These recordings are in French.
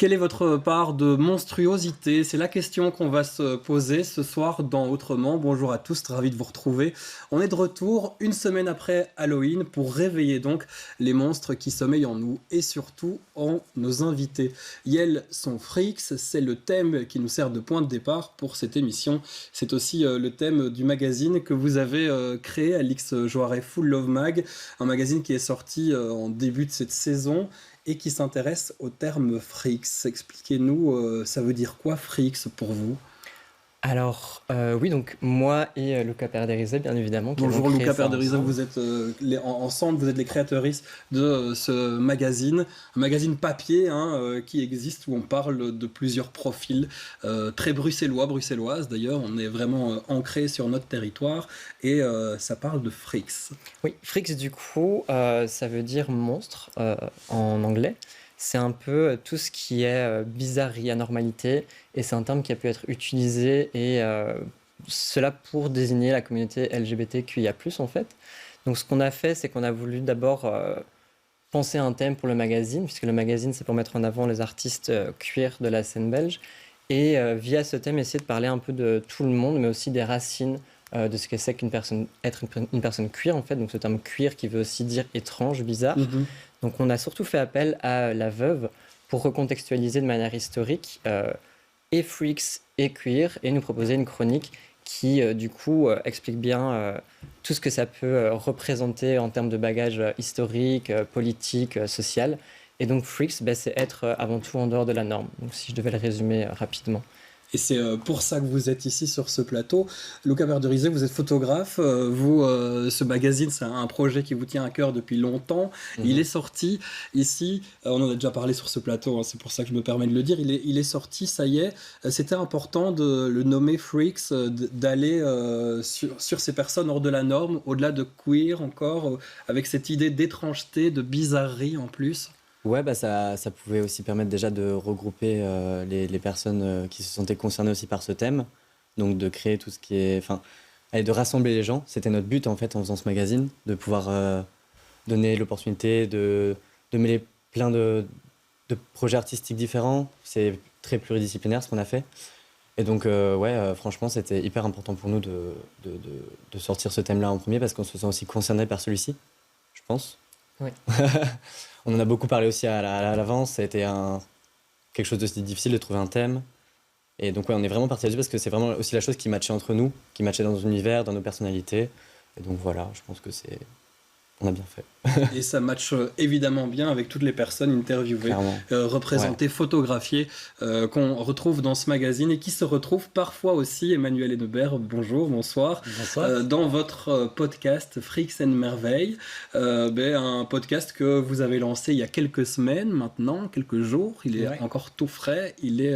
Quelle est votre part de monstruosité? C'est la question qu'on va se poser ce soir dans Autrement. Bonjour à tous, ravi de vous retrouver. On est de retour une semaine après Halloween pour réveiller donc les monstres qui sommeillent en nous et surtout en nos invités. Yel sont freaks, c'est le thème qui nous sert de point de départ pour cette émission. C'est aussi le thème du magazine que vous avez créé, Alix Joaret, Full Love Mag, un magazine qui est sorti en début de cette saison et qui s'intéresse au terme freaks. Expliquez-nous, ça veut dire quoi freaks pour vous? Alors, oui, donc moi et Luca Perderizet, bien évidemment. Bonjour Luca Perderizet, vous êtes ensemble, vous êtes les créatrices de ce magazine, un magazine papier qui existe où on parle de plusieurs profils très bruxelloises d'ailleurs, on est vraiment ancré sur notre territoire et ça parle de freaks. Oui, freaks du coup, ça veut dire monstre en anglais. C'est un peu tout ce qui est bizarrerie, anormalité, et c'est un terme qui a pu être utilisé, et cela pour désigner la communauté LGBTQIA+, en fait. Donc ce qu'on a fait, c'est qu'on a voulu d'abord penser à un thème pour le magazine, puisque le magazine, c'est pour mettre en avant les artistes queer de la scène belge, et via ce thème, essayer de parler un peu de tout le monde, mais aussi des racines de ce que c'est être une personne queer, en fait. Donc ce terme queer qui veut aussi dire étrange, bizarre. Mm-hmm. Donc on a surtout fait appel à la veuve pour recontextualiser de manière historique et freaks et queer, et nous proposer une chronique qui du coup explique bien tout ce que ça peut représenter en termes de bagage historique, politique, social. Et donc freaks, c'est être avant tout en dehors de la norme. Donc si je devais le résumer rapidement. Et c'est pour ça que vous êtes ici sur ce plateau. Luca Perderizet, vous êtes photographe. Ce magazine, c'est un projet qui vous tient à cœur depuis longtemps. Mm-hmm. Il est sorti ici. On en a déjà parlé sur ce plateau. C'est pour ça que je me permets de le dire. Il est sorti, ça y est. C'était important de le nommer Freaks, d'aller sur ces personnes hors de la norme, au-delà de queer encore, avec cette idée d'étrangeté, de bizarrerie en plus. Ouais, ça pouvait aussi permettre déjà de regrouper les personnes qui se sentaient concernées aussi par ce thème. Donc de créer tout ce qui est... de rassembler les gens. C'était notre but en fait en faisant ce magazine, de pouvoir donner l'opportunité de mêler plein de projets artistiques différents. C'est très pluridisciplinaire ce qu'on a fait. Et donc franchement c'était hyper important pour nous de sortir ce thème-là en premier parce qu'on se sent aussi concerné par celui-ci, je pense. Oui. On en a beaucoup parlé aussi à l'avance, ça a été quelque chose de difficile de trouver un thème. Et donc on est vraiment parti là-dessus parce que c'est vraiment aussi la chose qui matchait entre nous, qui matchait dans nos univers, dans nos personnalités. Et donc voilà, je pense que on a bien fait. Et ça matche évidemment bien avec toutes les personnes interviewées, représentées, photographiées, qu'on retrouve dans ce magazine et qui se retrouvent parfois aussi, Emmanuel Hennebert, bonsoir. Bonsoir. Dans votre podcast Freaks and Merveilles, un podcast que vous avez lancé il y a quelques semaines maintenant, quelques jours, il est encore tout frais, il est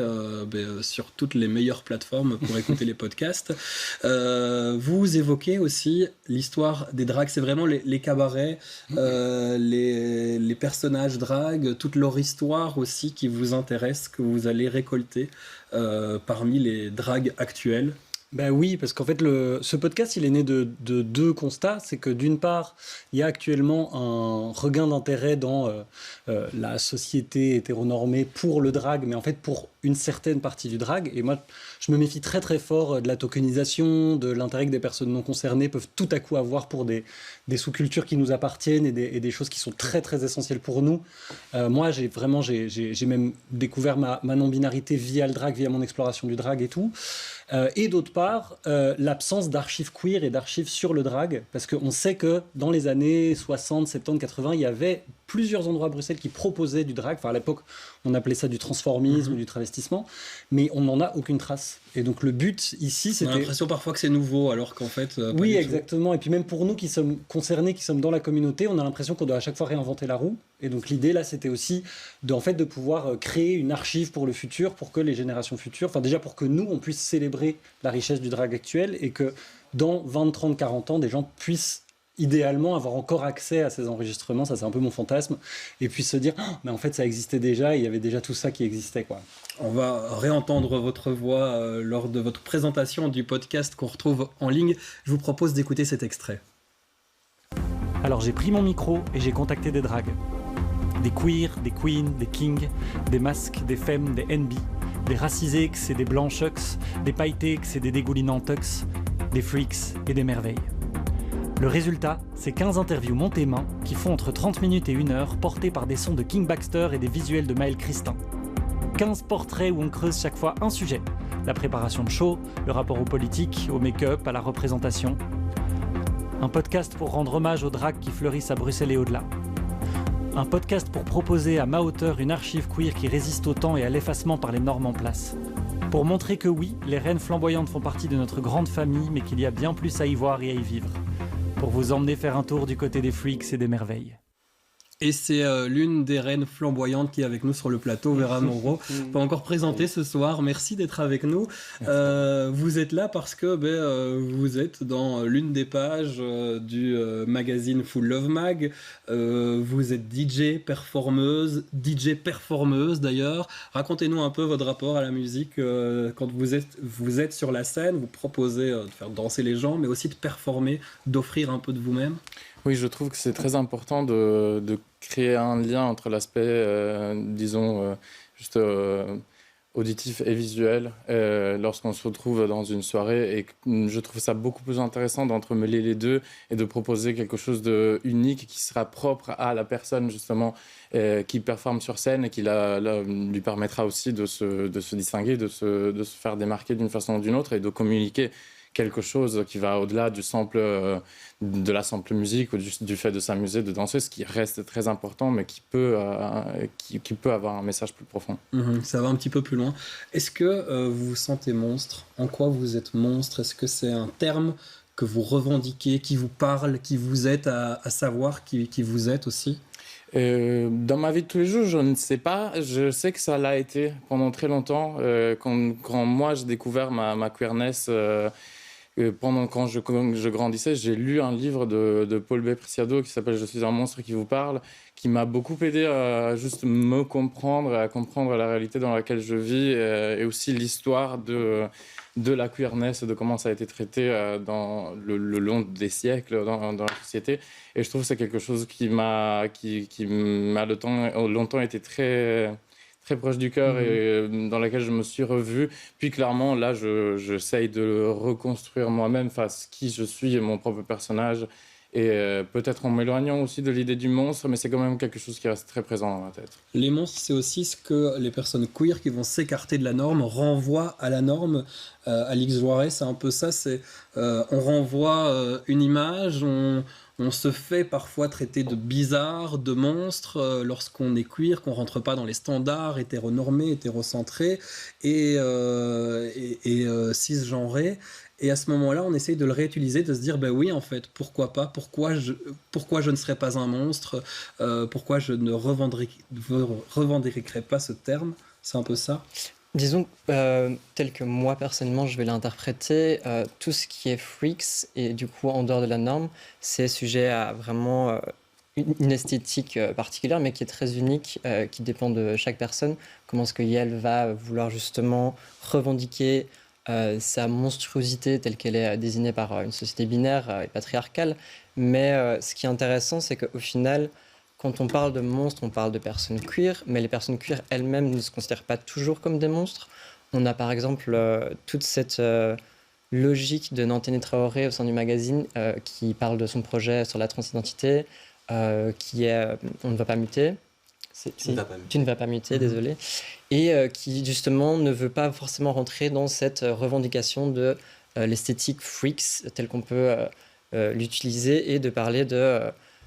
sur toutes les meilleures plateformes pour écouter les podcasts. Vous évoquez aussi l'histoire des drags, c'est vraiment les cabarets, les personnages drag, toute leur histoire aussi qui vous intéresse, que vous allez récolter parmi les drags actuels. Ben oui, parce qu'en fait, ce podcast, il est né de deux constats. C'est que d'une part, il y a actuellement un regain d'intérêt dans la société hétéronormée pour le drag, mais en fait pour une certaine partie du drag. Et moi, je me méfie très très fort de la tokenisation, de l'intérêt que des personnes non concernées peuvent tout à coup avoir pour des sous-cultures qui nous appartiennent et des choses qui sont très très essentielles pour nous. Moi, j'ai même découvert ma non-binarité via le drag, via mon exploration du drag et tout. Et d'autre part, l'absence d'archives queer et d'archives sur le drag, parce qu'on sait que dans les années 60, 70, 80, il y avait plusieurs endroits à Bruxelles qui proposaient du drag. Enfin, à l'époque, on appelait ça du transformisme, du travestissement, mais on n'en a aucune trace. Et donc le but ici, c'était... On a l'impression parfois que c'est nouveau, alors qu'en fait... oui, exactement. Et puis même pour nous qui sommes concernés, qui sommes dans la communauté, on a l'impression qu'on doit à chaque fois réinventer la roue. Et donc l'idée là, c'était aussi de pouvoir créer une archive pour le futur, pour que les générations futures, enfin déjà pour que nous, on puisse célébrer la richesse du drag actuel et que dans 20, 30, 40 ans, des gens puissent idéalement avoir encore accès à ces enregistrements, ça c'est un peu mon fantasme, et puis se dire mais en fait ça existait déjà, il y avait déjà tout ça qui existait quoi. On va réentendre votre voix lors de votre présentation du podcast qu'on retrouve en ligne. Je vous propose d'écouter cet extrait. Alors j'ai pris mon micro et j'ai contacté des drags. Des queers, des queens, des kings, des masques, des femmes, des NB, des racisés que c'est des blancs chucks, des pailletés que c'est des dégoulinants tux, des freaks et des merveilles. Le résultat, c'est 15 interviews montées main qui font entre 30 minutes et 1 heure, portées par des sons de King Baxter et des visuels de Maël Christin. 15 portraits où on creuse chaque fois un sujet. La préparation de show, le rapport aux politiques, au make-up, à la représentation. Un podcast pour rendre hommage aux drags qui fleurissent à Bruxelles et au-delà. Un podcast pour proposer à ma hauteur une archive queer qui résiste au temps et à l'effacement par les normes en place. Pour montrer que oui, les reines flamboyantes font partie de notre grande famille, mais qu'il y a bien plus à y voir et à y vivre. Pour vous emmener faire un tour du côté des freaks et des merveilles. Et c'est l'une des reines flamboyantes qui est avec nous sur le plateau, Vera Moreau. Pas encore présentée ce soir. Merci d'être avec nous. Vous êtes là parce que vous êtes dans l'une des pages du magazine Full Love Mag. Vous êtes DJ performeuse d'ailleurs. Racontez-nous un peu votre rapport à la musique quand vous êtes sur la scène. Vous proposez de faire danser les gens, mais aussi de performer, d'offrir un peu de vous-même. Oui, je trouve que c'est très important de créer un lien entre l'aspect, juste auditif et visuel lorsqu'on se retrouve dans une soirée. Et je trouve ça beaucoup plus intéressant d'entremêler les deux et de proposer quelque chose de unique qui sera propre à la personne justement qui performe sur scène et qui lui permettra aussi de se distinguer, de se faire démarquer d'une façon ou d'une autre et de communiquer quelque chose qui va au-delà du sample, de la sample musique ou du fait de s'amuser, de danser, ce qui reste très important, mais qui peut avoir un message plus profond. Ça va un petit peu plus loin. Est-ce que vous vous sentez monstre ? En quoi vous êtes monstre ? Est-ce que c'est un terme que vous revendiquez, qui vous parle, qui vous aide à savoir qui vous êtes aussi ? Dans ma vie de tous les jours, je ne sais pas. Je sais que ça l'a été pendant très longtemps. Quand moi, j'ai découvert ma queerness... quand je grandissais, j'ai lu un livre de Paul B. Preciado qui s'appelle « Je suis un monstre qui vous parle », qui m'a beaucoup aidé à juste me comprendre, à comprendre la réalité dans laquelle je vis et aussi l'histoire de la queerness, de comment ça a été traité dans le long des siècles dans la société. Et je trouve que c'est quelque chose qui m'a longtemps été très proche du cœur et dans laquelle je me suis revu. Puis clairement, là, j'essaye de reconstruire moi-même face qui je suis et mon propre personnage. Et peut-être en m'éloignant aussi de l'idée du monstre, mais c'est quand même quelque chose qui reste très présent dans ma tête. Les monstres, c'est aussi ce que les personnes queer qui vont s'écarter de la norme renvoient à la norme. Alix Joiret, c'est un peu ça. On renvoie une image, on se fait parfois traiter de bizarre, de monstre lorsqu'on est queer, qu'on rentre pas dans les standards hétéronormés, hétérocentrés et cisgenrés. Et à ce moment-là, on essaye de le réutiliser, de se dire, ben oui, en fait, pourquoi pas ? Pourquoi je ne serais pas un monstre ? Pourquoi je ne revendiquerais pas ce terme ? C'est un peu ça ? Disons, tel que moi, personnellement, je vais l'interpréter, tout ce qui est freaks, et du coup, en dehors de la norme, c'est sujet à vraiment une esthétique particulière, mais qui est très unique, qui dépend de chaque personne. Comment est-ce qu'elle va vouloir justement revendiquer sa monstruosité telle qu'elle est désignée par une société binaire et patriarcale. Mais ce qui est intéressant, c'est qu'au final, quand on parle de monstres, on parle de personnes queer, mais les personnes queer elles-mêmes ne se considèrent pas toujours comme des monstres. On a par exemple toute cette logique de Nantene Traoré au sein du magazine qui parle de son projet sur la transidentité, qui est « On ne va pas muter ». Tu ne vas pas muter, désolé. Et qui, justement, ne veut pas forcément rentrer dans cette revendication de l'esthétique freaks, telle qu'on peut l'utiliser, et de parler de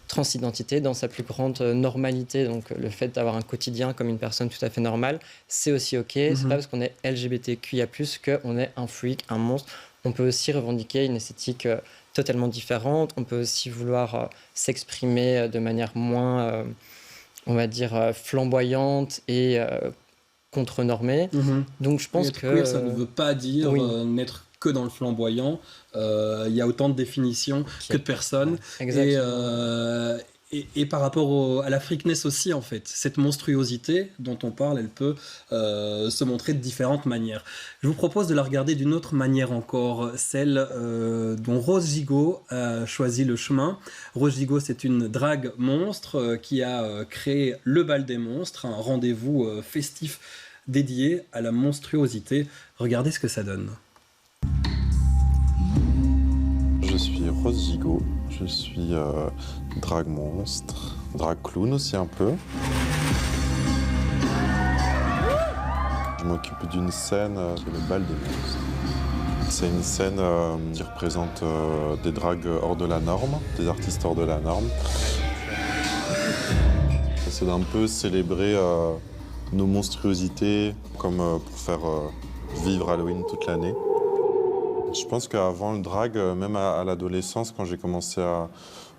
transidentité dans sa plus grande normalité. Donc, le fait d'avoir un quotidien comme une personne tout à fait normale, c'est aussi OK. C'est pas parce qu'on est LGBTQIA+, qu'on est un freak, un monstre. On peut aussi revendiquer une esthétique totalement différente. On peut aussi vouloir s'exprimer de manière moins... on va dire flamboyante et contre-normée. Donc je pense que queer, ça ne veut pas dire n'être que dans le flamboyant. Il y a autant de définitions que de personnes. Exactement. Et par rapport à la freakness aussi, en fait, cette monstruosité dont on parle, elle peut se montrer de différentes manières. Je vous propose de la regarder d'une autre manière encore, celle dont Rose Gigot a choisi le chemin. Rose Gigot, c'est une drague monstre qui a créé le Bal des Monstres, un rendez-vous festif dédié à la monstruosité. Regardez ce que ça donne. Je suis Rose Gigot, je suis drague monstre, drague clown aussi un peu. Je m'occupe d'une scène qui est le Bal des Monstres. C'est une scène qui représente des dragues hors de la norme, des artistes hors de la norme. C'est d'un peu célébrer nos monstruosités comme pour faire vivre Halloween toute l'année. Je pense qu'avant le drag, même à l'adolescence, quand j'ai commencé à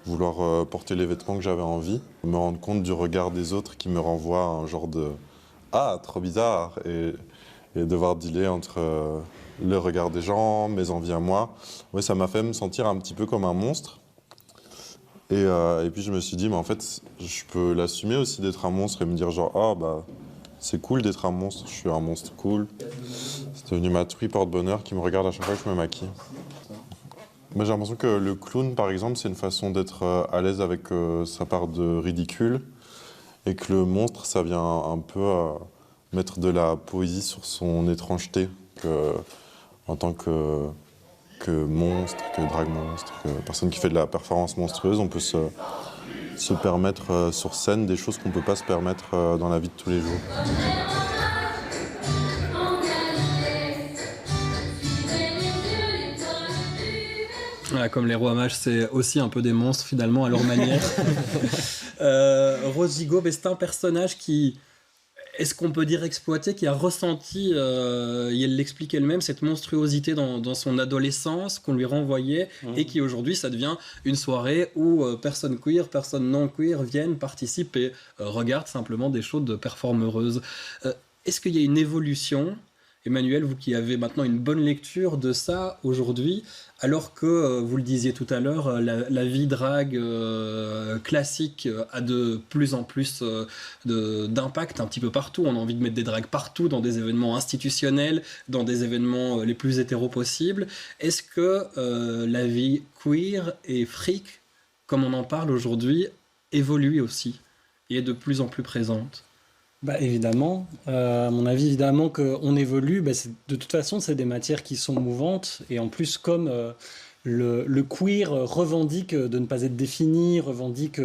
vouloir porter les vêtements que j'avais envie, me rendre compte du regard des autres qui me renvoie à un genre de « Ah, trop bizarre !» et devoir dealer entre le regard des gens, mes envies à moi. Ouais, ça m'a fait me sentir un petit peu comme un monstre. Et puis je me suis dit, mais en fait, je peux l'assumer aussi d'être un monstre et me dire genre « Ah, bah, c'est cool d'être un monstre, je suis un monstre cool. » C'est devenu ma truie porte-bonheur qui me regarde à chaque fois que je me maquille. Moi, j'ai l'impression que le clown, par exemple, c'est une façon d'être à l'aise avec sa part de ridicule. Et que le monstre, ça vient un peu mettre de la poésie sur son étrangeté. En tant que monstre, que drague monstre, que personne qui fait de la performance monstrueuse, on peut se permettre sur scène des choses qu'on ne peut pas se permettre dans la vie de tous les jours. Voilà, comme les rois mages, c'est aussi un peu des monstres finalement à leur manière. Rose Gigot, c'est un personnage qui, est-ce qu'on peut dire exploité, qui a ressenti, et elle l'explique elle-même, cette monstruosité dans son adolescence qu'on lui renvoyait et qui aujourd'hui ça devient une soirée où personnes queer, personnes non queer viennent, participent et regardent simplement des shows de performeuses. Est-ce qu'il y a une évolution, Emmanuel, vous qui avez maintenant une bonne lecture de ça aujourd'hui, alors que, vous le disiez tout à l'heure, la vie drague classique a de plus en plus d'impact un petit peu partout. On a envie de mettre des dragues partout, dans des événements institutionnels, dans des événements les plus hétéros possibles. Est-ce que la vie queer et freak, comme on en parle aujourd'hui, évolue aussi et est de plus en plus présente ? Bah évidemment, à mon avis, évidemment qu'on évolue. Bah de toute façon, c'est des matières qui sont mouvantes. Et en plus, comme le queer revendique de ne pas être défini, revendique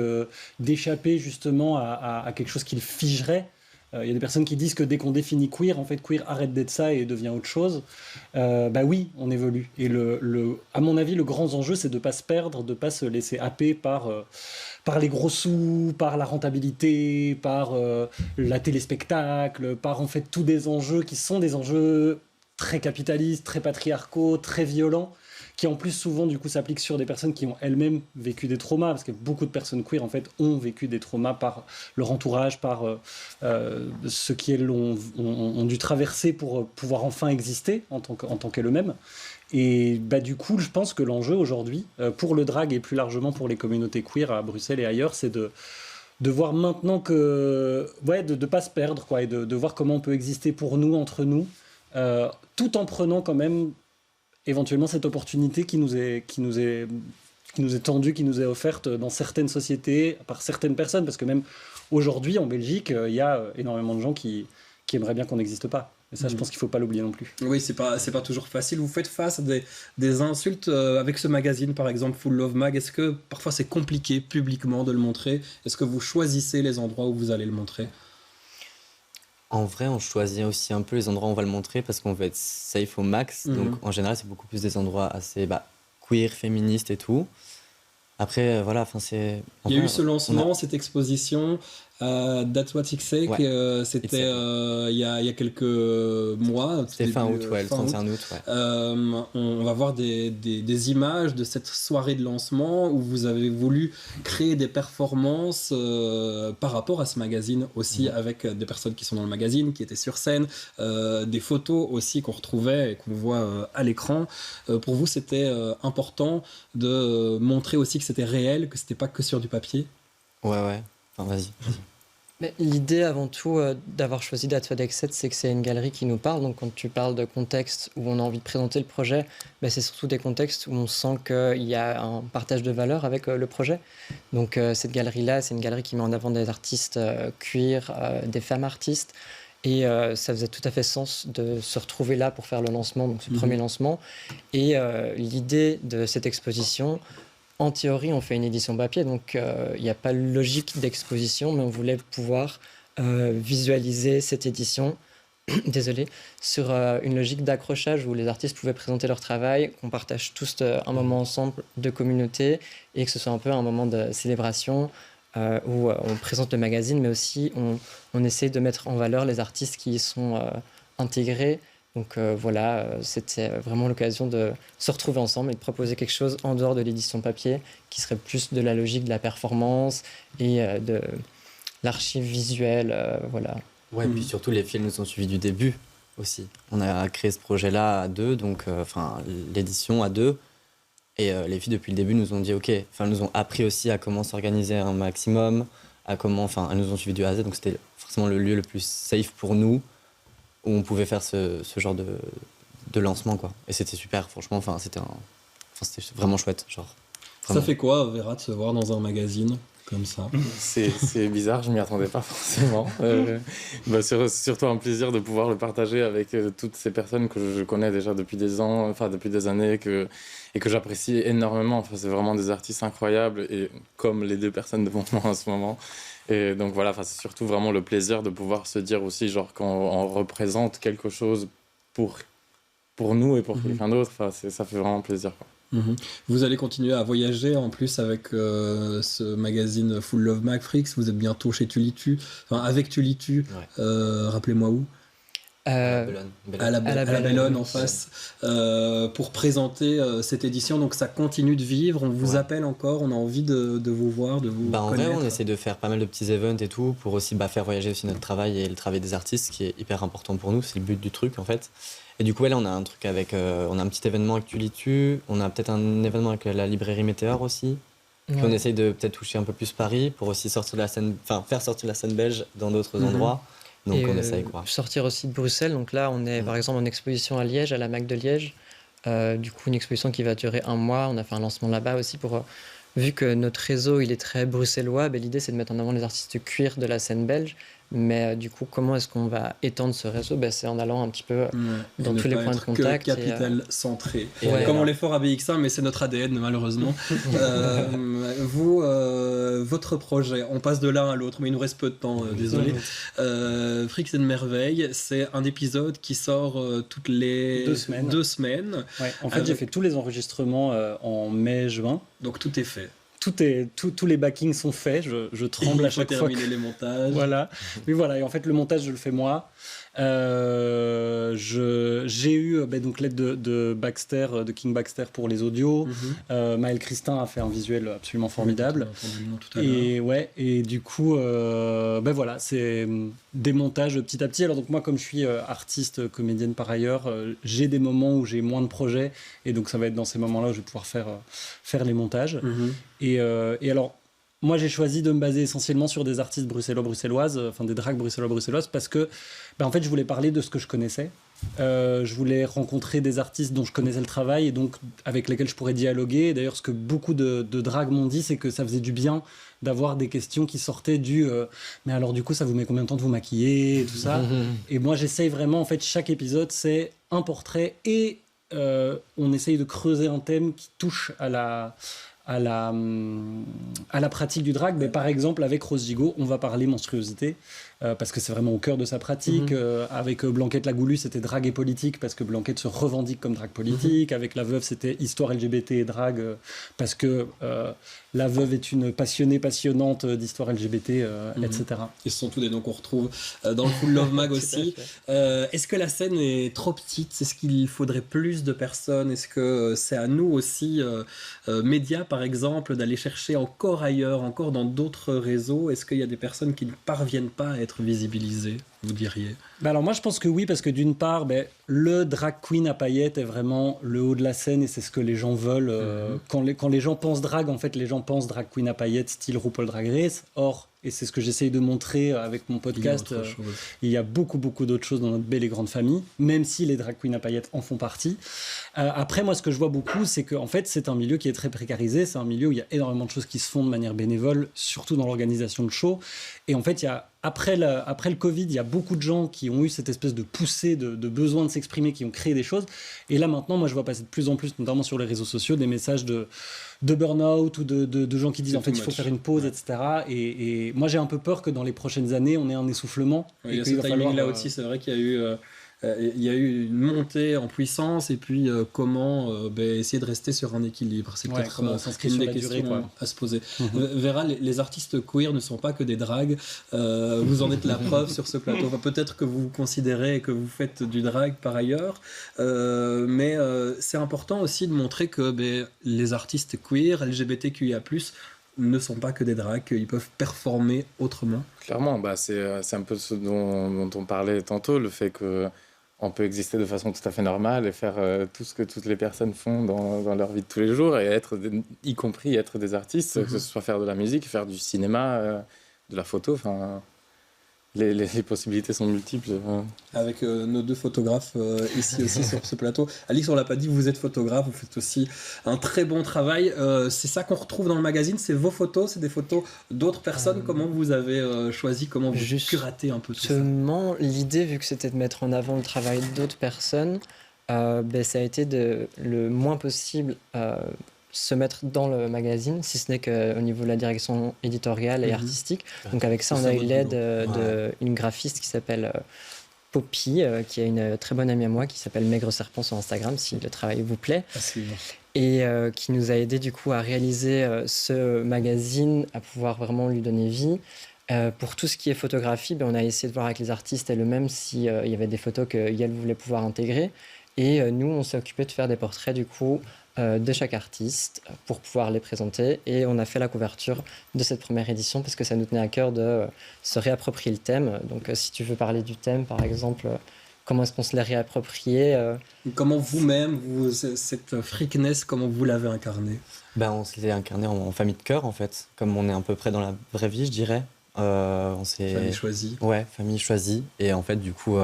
d'échapper justement à quelque chose qu'il figerait. Il y a des personnes qui disent que dès qu'on définit queer, en fait, queer arrête d'être ça et devient autre chose. Bah oui, on évolue. Et à mon avis, le grand enjeu, c'est de ne pas se perdre, de ne pas se laisser happer par les gros sous, par la rentabilité, par la téléspectacle, par en fait tous des enjeux qui sont des enjeux très capitalistes, très patriarcaux, très violents, qui en plus souvent du coup s'appliquent sur des personnes qui ont elles-mêmes vécu des traumas, parce que beaucoup de personnes queer en fait ont vécu des traumas par leur entourage, par ce qu'elles ont dû traverser pour pouvoir enfin exister en tant qu'elles-mêmes. Et bah, du coup, je pense que l'enjeu aujourd'hui, pour le drag et plus largement pour les communautés queer à Bruxelles et ailleurs, c'est de voir maintenant que... Ouais, de ne pas se perdre, quoi, et de voir comment on peut exister pour nous, entre nous, tout en prenant quand même éventuellement cette opportunité qui nous est tendue, qui nous est offerte dans certaines sociétés, par certaines personnes, parce que même aujourd'hui, en Belgique, il y a énormément de gens qui aimeraient bien qu'on n'existe pas. Et ça, je pense qu'il ne faut pas l'oublier non plus. Oui, c'est pas toujours facile. Vous faites face à des insultes avec ce magazine, par exemple, Full Love Mag. Est-ce que parfois c'est compliqué publiquement de le montrer ? Est-ce que vous choisissez les endroits où vous allez le montrer ? En vrai, on choisit aussi un peu les endroits où on va le montrer parce qu'on veut être safe au max. Donc, en général, c'est beaucoup plus des endroits assez queer, féministes et tout. Après, voilà, c'est... Il y a eu ce lancement, cette exposition, That's What It Say, c'était il y a quelques mois. C'était fin août, le 31 août. Ouais. On va voir des images de cette soirée de lancement où vous avez voulu créer des performances par rapport à ce magazine aussi, avec des personnes qui sont dans le magazine, qui étaient sur scène, des photos aussi qu'on retrouvait et qu'on voit à l'écran. Pour vous, c'était important de montrer aussi que c'était réel, que c'était pas que sur du papier ? Ouais. Enfin, vas-y. Mais l'idée avant tout d'avoir choisi That's What Exit, c'est que c'est une galerie qui nous parle. Donc quand tu parles de contexte où on a envie de présenter le projet, ben, c'est surtout des contextes où on sent qu'il y a un partage de valeurs avec le projet. Donc cette galerie-là, c'est une galerie qui met en avant des artistes queer, des femmes artistes. Et ça faisait tout à fait sens de se retrouver là pour faire le lancement, donc ce premier lancement. Et l'idée de cette exposition, en théorie, on fait une édition papier, donc il n'y a pas de logique d'exposition, mais on voulait pouvoir visualiser cette édition désolé, sur une logique d'accrochage où les artistes pouvaient présenter leur travail, qu'on partage tous un moment ensemble de communauté et que ce soit un peu un moment de célébration où on présente le magazine, mais aussi on essaie de mettre en valeur les artistes qui y sont intégrés. Donc voilà, c'était vraiment l'occasion de se retrouver ensemble et de proposer quelque chose en dehors de l'édition papier qui serait plus de la logique de la performance et de l'archive visuelle, voilà. Ouais, et puis surtout les filles nous ont suivis du début aussi. On a créé ce projet-là à deux, donc l'édition à deux. Et les filles depuis le début nous ont dit ok, nous ont appris aussi à comment s'organiser un maximum, elles nous ont suivi du A à Z, donc c'était forcément le lieu le plus safe pour nous où on pouvait faire ce genre de lancement, quoi. Et c'était super, franchement, c'était vraiment chouette, genre. Vraiment. Ça fait quoi, Vera, de se voir dans un magazine comme ça? C'est bizarre, je m'y attendais pas forcément. C'est surtout un plaisir de pouvoir le partager avec toutes ces personnes que je connais déjà depuis des ans, depuis des années, et que j'apprécie énormément. C'est vraiment des artistes incroyables, et comme les deux personnes devant moi en ce moment. Et donc voilà, c'est surtout vraiment le plaisir de pouvoir se dire aussi, genre, quand on représente quelque chose pour nous et pour quelqu'un d'autre, ça fait vraiment plaisir, quoi. Vous allez continuer à voyager en plus avec ce magazine Full Love Mag Freaks. Vous êtes bientôt chez Tulitu, avec Tulitu, ouais. Rappelez-moi où. À la Bellone en face, pour présenter cette édition. Donc ça continue de vivre, on vous appelle encore, on a envie de vous voir, de vous en connaître. vrai, on essaie de faire pas mal de petits events et tout pour aussi faire voyager aussi notre travail et le travail des artistes, qui est hyper important pour nous, c'est le but du truc en fait. Et du coup, là, on a un truc on a un petit événement avec Tulitu, on a peut-être un événement avec la librairie Météor aussi. Puis on essaye de peut-être toucher un peu plus Paris pour aussi faire sortir la scène belge dans d'autres endroits. Donc on essaye, quoi. Sortir aussi de Bruxelles. Donc là, on est par exemple en exposition à Liège, à la MAC de Liège. Du coup, une exposition qui va durer 1 mois. On a fait un lancement là-bas aussi vu que notre réseau il est très bruxellois, l'idée c'est de mettre en avant les artistes queer de la scène belge. Mais du coup, comment est-ce qu'on va étendre ce réseau? C'est en allant un petit peu dans tous les points de contact. Capital centré. Ouais, comme on l'est fort à BX1, mais c'est notre ADN malheureusement. Vous, votre projet, on passe de l'un à l'autre, mais il nous reste peu de temps, désolé. Freaks and Merveille, c'est un épisode qui sort toutes les 2 semaines. Ouais, en fait, j'ai fait tous les enregistrements en mai-juin. Donc tout est fait. Tous les backings sont faits, je tremble à chaque fois. Il faut terminer les montages. Voilà. Mais voilà, et en fait le montage je le fais moi. J'ai eu donc l'aide de Baxter, de King Baxter pour les audios. Maël Christin a fait un visuel absolument formidable. Et du coup, voilà, c'est des montages petit à petit. Alors donc moi, comme je suis artiste, comédienne par ailleurs, j'ai des moments où j'ai moins de projets, et donc ça va être dans ces moments-là où je vais pouvoir faire les montages. Et alors, moi, j'ai choisi de me baser essentiellement sur des artistes bruxelloises, des drags bruxelloises, parce que, en fait, je voulais parler de ce que je connaissais. Je voulais rencontrer des artistes dont je connaissais le travail et donc avec lesquels je pourrais dialoguer. D'ailleurs, ce que beaucoup de drags m'ont dit, c'est que ça faisait du bien d'avoir des questions qui sortaient mais alors du coup, ça vous met combien de temps de vous maquiller et tout ça. Et moi, j'essaye vraiment, en fait, chaque épisode, c'est un portrait et on essaye de creuser un thème qui touche à la pratique du drag. Mais par exemple, avec Rose Gigot, on va parler menstruosité parce que c'est vraiment au cœur de sa pratique. Avec Blanquette Lagoulu, c'était drag et politique parce que Blanquette se revendique comme drag politique. Avec La Veuve, c'était histoire LGBT et drag parce que La Veuve est une passionnante d'histoire LGBT, etc. Et ce sont tous des noms qu'on retrouve dans le Full Love Mag aussi. Est-ce que la scène est trop petite? Est-ce qu'il faudrait plus de personnes? Est-ce que c'est à nous aussi, médias par exemple, d'aller chercher encore ailleurs, encore dans d'autres réseaux? Est-ce qu'il y a des personnes qui ne parviennent pas à être visibilisées, vous diriez? Alors moi je pense que oui, parce que d'une part, le drag queen à paillettes est vraiment le haut de la scène et c'est ce que les gens veulent. Quand les gens pensent drag, en fait les gens pensent drag queen à paillettes style RuPaul Drag Race. Or, et c'est ce que j'essaye de montrer avec mon podcast, il y a beaucoup d'autres choses dans notre belle et grande famille, même si les drag queens à paillettes en font partie. Après moi ce que je vois beaucoup, c'est qu'en fait c'est un milieu qui est très précarisé, c'est un milieu où il y a énormément de choses qui se font de manière bénévole, surtout dans l'organisation de shows. Et en fait, après le Covid, il y a beaucoup de gens qui ont eu cette espèce de poussée de besoin de s'exprimer, qui ont créé des choses. Et là, maintenant, moi, je vois passer de plus en plus, notamment sur les réseaux sociaux, des messages de burn-out ou de gens qui disent, en fait, il faut faire une pause, etc. Et moi, j'ai un peu peur que dans les prochaines années, on ait un essoufflement. Oui, il y a ce timing-là aussi. C'est vrai qu'il y a eu... il y a eu une montée en puissance et puis comment essayer de rester sur un équilibre. C'est peut-être une des questions à se poser. Vera, les artistes queer ne sont pas que des drags. Vous en êtes la preuve sur ce plateau. Enfin, peut-être que vous vous considérez que vous faites du drag par ailleurs. Mais c'est important aussi de montrer que les artistes queer, LGBTQIA+, ne sont pas que des drags, qu'ils peuvent performer autrement. Clairement, c'est un peu ce dont on parlait tantôt, le fait qu'on peut exister de façon tout à fait normale et faire tout ce que toutes les personnes font dans leur vie de tous les jours, et y compris être des artistes, que ce soit faire de la musique, faire du cinéma, de la photo, enfin... Les possibilités sont multiples. Avec nos deux photographes ici aussi sur ce plateau. Alix, on l'a pas dit, vous êtes photographe, vous faites aussi un très bon travail. C'est ça qu'on retrouve dans le magazine, c'est vos photos, c'est des photos d'autres personnes. Comment vous avez choisi, comment vous curatez un peu tout ça? Justement, l'idée, vu que c'était de mettre en avant le travail d'autres personnes, ça a été le moins possible se mettre dans le magazine, si ce n'est qu'au niveau de la direction éditoriale et artistique. Donc avec ça, on a eu l'aide d'une graphiste qui s'appelle Poppy, qui est une très bonne amie à moi, qui s'appelle Maigre Serpent sur Instagram, si le travail vous plaît. Et qui nous a aidé du coup à réaliser ce magazine, à pouvoir vraiment lui donner vie. Pour tout ce qui est photographie, on a essayé de voir avec les artistes elles-mêmes s'il y avait des photos qu'elles voulaient pouvoir intégrer. Et nous, on s'est occupé de faire des portraits du coup de chaque artiste pour pouvoir les présenter, et on a fait la couverture de cette première édition parce que ça nous tenait à cœur de se réapproprier le thème. Donc si tu veux parler du thème par exemple, comment est-ce qu'on se l'est réapproprié, comment vous-même, cette freakness, comment vous l'avez incarné? On se l'est incarné en famille de cœur en fait, comme on est à peu près dans la vraie vie je dirais. Famille choisie. Ouais, famille choisie, et en fait du coup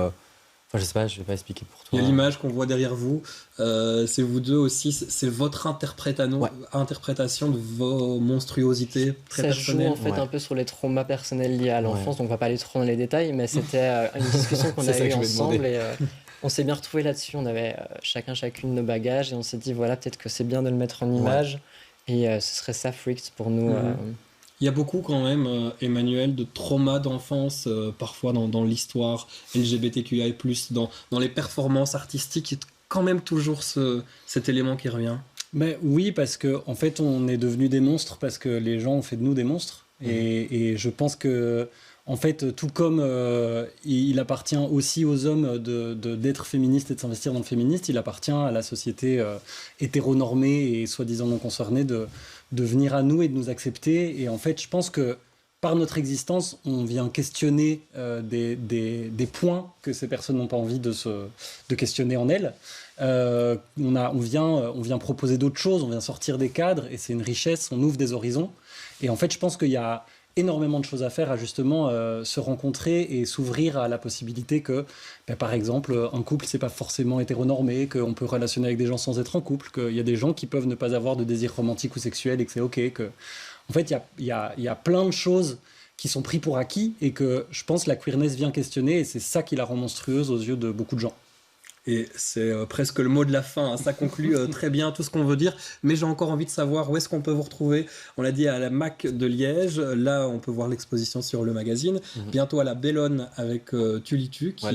je sais pas, je vais pas expliquer pour toi. Il y a l'image qu'on voit derrière vous, c'est vous deux aussi, c'est votre interprétation de vos monstruosités très personnelles. Ça joue en fait un peu sur les traumas personnels liés à l'enfance, donc on va pas aller trop dans les détails, mais c'était une discussion qu'on a eue ensemble, et on s'est bien retrouvés là-dessus. On avait chacune nos bagages, et on s'est dit voilà, peut-être que c'est bien de le mettre en image, et ce serait ça Freaks pour nous. Il y a beaucoup quand même, Emmanuel, de traumas d'enfance, parfois dans l'histoire LGBTQI+, dans les performances artistiques, il y a quand même toujours cet élément qui revient. Mais oui, parce qu'en fait, on est devenus des monstres parce que les gens ont fait de nous des monstres. Et je pense que, en fait, tout comme il appartient aussi aux hommes d'être féministes et de s'investir dans le féministe, il appartient à la société hétéronormée et soi-disant non concernée de venir à nous et de nous accepter. Et en fait, je pense que par notre existence, on vient questionner des points que ces personnes n'ont pas envie de questionner en elles. On vient proposer d'autres choses, on vient sortir des cadres, et c'est une richesse, on ouvre des horizons. Et en fait, je pense qu'il y a énormément de choses à faire, à justement se rencontrer et s'ouvrir à la possibilité que, par exemple, un couple, c'est pas forcément hétéronormé, qu'on peut relationner avec des gens sans être en couple, qu'il y a des gens qui peuvent ne pas avoir de désir romantique ou sexuel et que c'est OK. En fait, il y a plein de choses qui sont prises pour acquis, et que je pense la queerness vient questionner, et c'est ça qui la rend monstrueuse aux yeux de beaucoup de gens. Et c'est presque le mot de la fin, hein. Ça conclut très bien tout ce qu'on veut dire, mais j'ai encore envie de savoir où est-ce qu'on peut vous retrouver. On l'a dit, à la MAC de Liège, là on peut voir l'exposition sur le magazine, bientôt à la Bellone avec Tulitu qui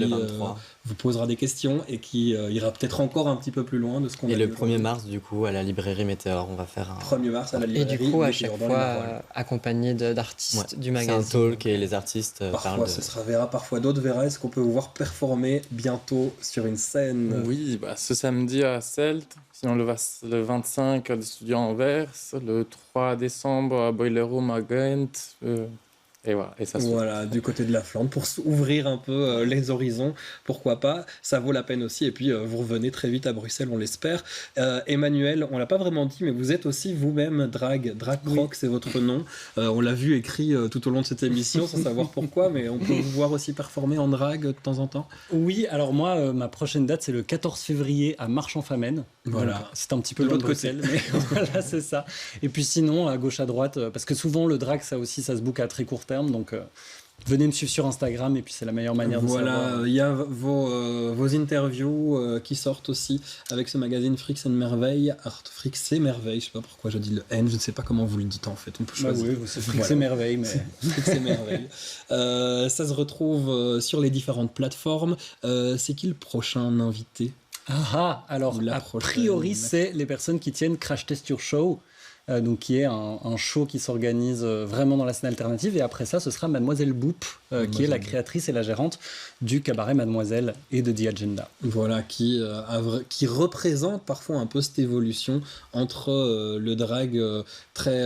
vous posera des questions et qui ira peut-être encore un petit peu plus loin de ce qu'on a dit. Et le aujourd'hui. 1er mars du coup à la librairie Météor, on va faire un... 1er mars à la librairie. Et du coup à chaque fois accompagné d'artistes du magazine. C'est un talk et les artistes parlent Parfois ce sera Vera, parfois d'autres. Vera, est-ce qu'on peut vous voir performer bientôt sur une scène? Oui, ce samedi à Celt, sinon le 25 à l'Estudiant Anvers, le 3 décembre à Boiler Room à Ghent, Et voilà, et ça se fait. Voilà, du côté de la Flandre, pour ouvrir un peu les horizons, pourquoi pas, ça vaut la peine aussi, et puis vous revenez très vite à Bruxelles, on l'espère. Emmanuel, on l'a pas vraiment dit, mais vous êtes aussi vous-même drag proc, c'est votre nom. On l'a vu écrit tout au long de cette émission, sans savoir pourquoi, mais on peut vous voir aussi performer en drag de temps en temps. Oui, alors moi, ma prochaine date, c'est le 14 février à Marche-en-Famenne. Voilà. Donc, c'est un petit peu De loin de l'autre côté. Bruxelles, mais voilà, c'est ça. Et puis sinon, à gauche, à droite, parce que souvent, le drag, ça aussi, ça se book à très court terme, donc venez me suivre sur Instagram, et puis c'est la meilleure manière de savoir. Voilà, il y a vos interviews qui sortent aussi avec ce magazine Fricks and Merveilles. Fricks et Merveilles, je sais pas pourquoi je dis le N, je ne sais pas comment vous le dites en fait, on peut Bah choisir. oui, c'est Fricks Voilà. et Merveilles, mais... Fricks et Merveilles. Ça se retrouve sur les différentes plateformes. C'est qui le prochain invité? Alors, Ou la a prochaine. priori, c'est les personnes qui tiennent Crash Test Your Show, donc qui est un show qui s'organise vraiment dans la scène alternative. Et après ça, ce sera Mademoiselle Boop, qui est la créatrice et la gérante du cabaret Mademoiselle et de The Agenda. Voilà, qui représente parfois un peu cette évolution entre le drag très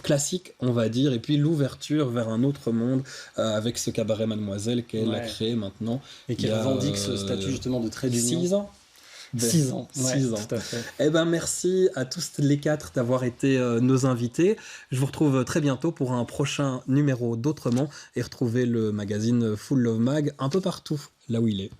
classique, on va dire, et puis l'ouverture vers un autre monde avec ce cabaret Mademoiselle qu'elle a Ouais. créé maintenant. Et qui Il y a, revendique ce statut justement de trait d'union. 6 ans 6 ans. Ouais, 6 ans. tout à fait. Eh ben merci à tous les 4 d'avoir été nos invités. Je vous retrouve très bientôt pour un prochain numéro d'Autrement et retrouver le magazine Full Love Mag un peu partout, là où il est.